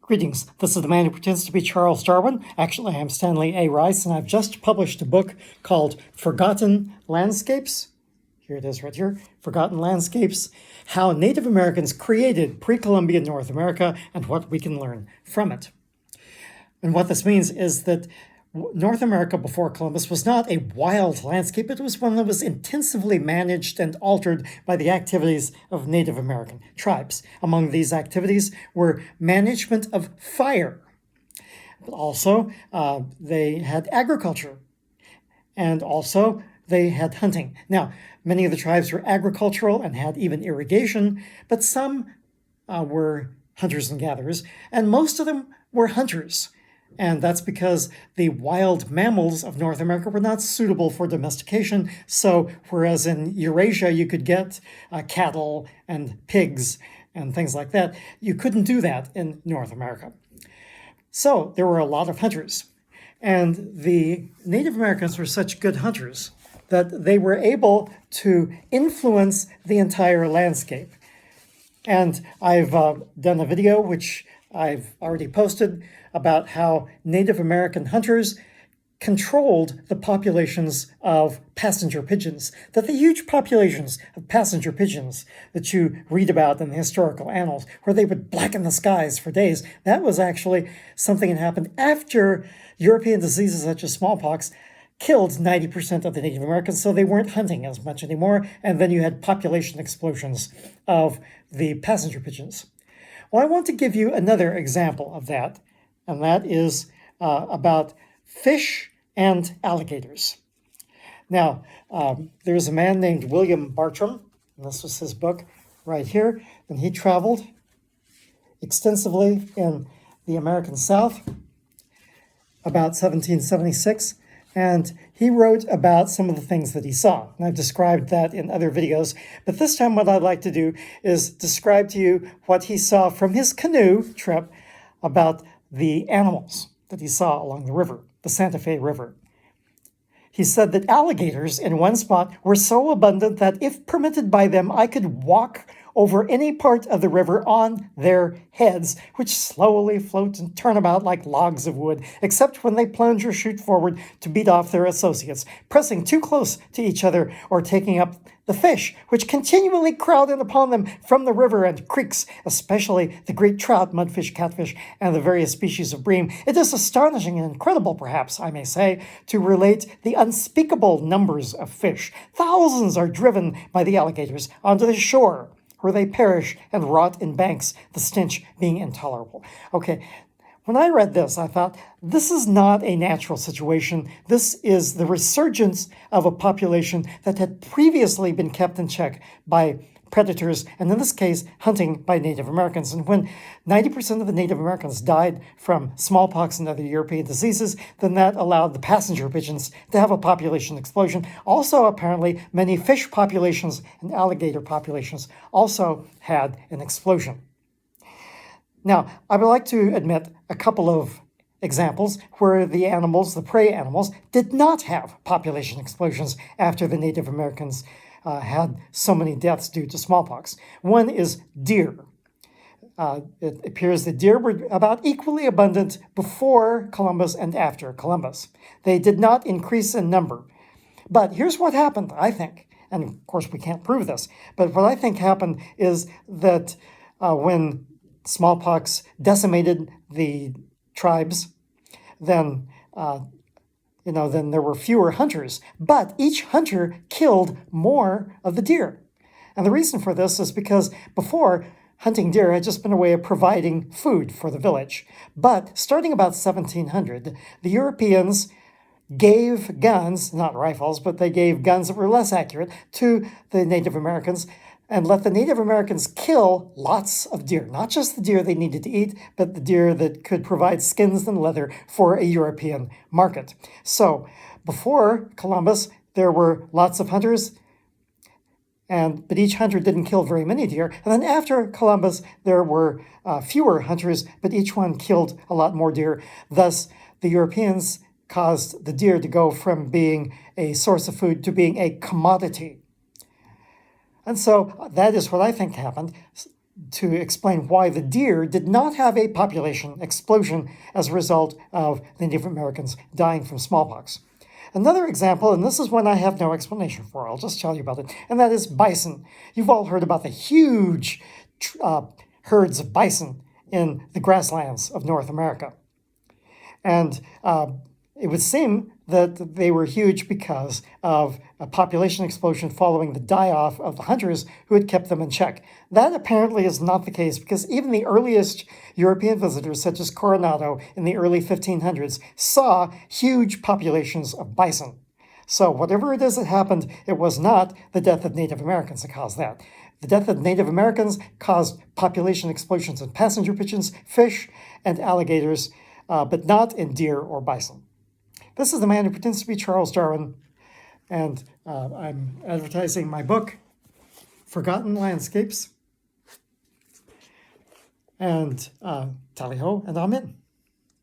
Greetings. This is the man who pretends to be Charles Darwin. Actually, I'm Stanley A. Rice, and I've just published a book called Forgotten Landscapes. Here it is right here. Forgotten Landscapes, How Native Americans Created Pre-Columbian North America and What We Can Learn from It. And what this means is that North America before Columbus was not a wild landscape. It was one that was intensively managed and altered by the activities of Native American tribes. Among these activities were management of fire. But also, they had agriculture. And also, they had hunting. Now, many of the tribes were agricultural and had even irrigation, but some were hunters and gatherers, and most of them were hunters. And that's because the wild mammals of North America were not suitable for domestication. So whereas in Eurasia you could get cattle and pigs and things like that, you couldn't do that in North America. So there were a lot of hunters. And the Native Americans were such good hunters that they were able to influence the entire landscape. And I've done a video, which I've already posted, about how Native American hunters controlled the populations of passenger pigeons, that the huge populations of passenger pigeons that you read about in the historical annals, where they would blacken the skies for days, that was actually something that happened after European diseases such as smallpox killed 90% of the Native Americans, so they weren't hunting as much anymore, and then you had population explosions of the passenger pigeons. Well, I want to give you another example of that, and that is about fish and alligators. Now, there's a man named William Bartram, and this was his book right here, and he traveled extensively in the American South about 1776, and he wrote about some of the things that he saw. And I've described that in other videos, but this time what I'd like to do is describe to you what he saw from his canoe trip about the animals that he saw along the river, the Santa Fe River. He said that alligators in one spot were so abundant that if permitted by them, I could walk over any part of the river on their heads, which slowly float and turn about like logs of wood, except when they plunge or shoot forward to beat off their associates, pressing too close to each other or taking up the fish, which continually crowd in upon them from the river and creeks, especially the great trout, mudfish, catfish, and the various species of bream. It is astonishing and incredible, perhaps, I may say, to relate the unspeakable numbers of fish. Thousands are driven by the alligators onto the shore, where they perish and rot in banks, the stench being intolerable. Okay, when I read this, I thought, this is not a natural situation. This is the resurgence of a population that had previously been kept in check by predators, and in this case, hunting by Native Americans. And when 90% of the Native Americans died from smallpox and other European diseases, then that allowed the passenger pigeons to have a population explosion. Also, apparently, many fish populations and alligator populations also had an explosion. Now, I would like to admit a couple of examples where the animals, the prey animals, did not have population explosions after the Native Americans had so many deaths due to smallpox. One is deer. It appears that deer were about equally abundant before Columbus and after Columbus. They did not increase in number. But here's what happened, I think, and of course we can't prove this, but what I think happened is that when smallpox decimated the tribes, then then there were fewer hunters, but each hunter killed more of the deer. And the reason for this is because before, hunting deer had just been a way of providing food for the village. But starting about 1700, the Europeans gave guns, not rifles, but they gave guns that were less accurate to the Native Americans and let the Native Americans kill lots of deer, not just the deer they needed to eat, but the deer that could provide skins and leather for a European market. So before Columbus, there were lots of hunters, but each hunter didn't kill very many deer. And then after Columbus, there were fewer hunters, but each one killed a lot more deer. Thus, the Europeans caused the deer to go from being a source of food to being a commodity. And so that is what I think happened. to explain why the deer did not have a population explosion as a result of the Native Americans dying from smallpox. Another example, and this is one I have no explanation for, I'll just tell you about it, and that is bison. You've all heard about the huge herds of bison in the grasslands of North America. And it would seem that they were huge because of a population explosion following the die-off of the hunters who had kept them in check. That apparently is not the case, because even the earliest European visitors, such as Coronado in the early 1500s, saw huge populations of bison. So whatever it is that happened, it was not the death of Native Americans that caused that. The death of Native Americans caused population explosions in passenger pigeons, fish, and alligators, but not in deer or bison. This is the man who pretends to be Charles Darwin, and I'm advertising my book, Forgotten Landscapes, and tally-ho, and amen.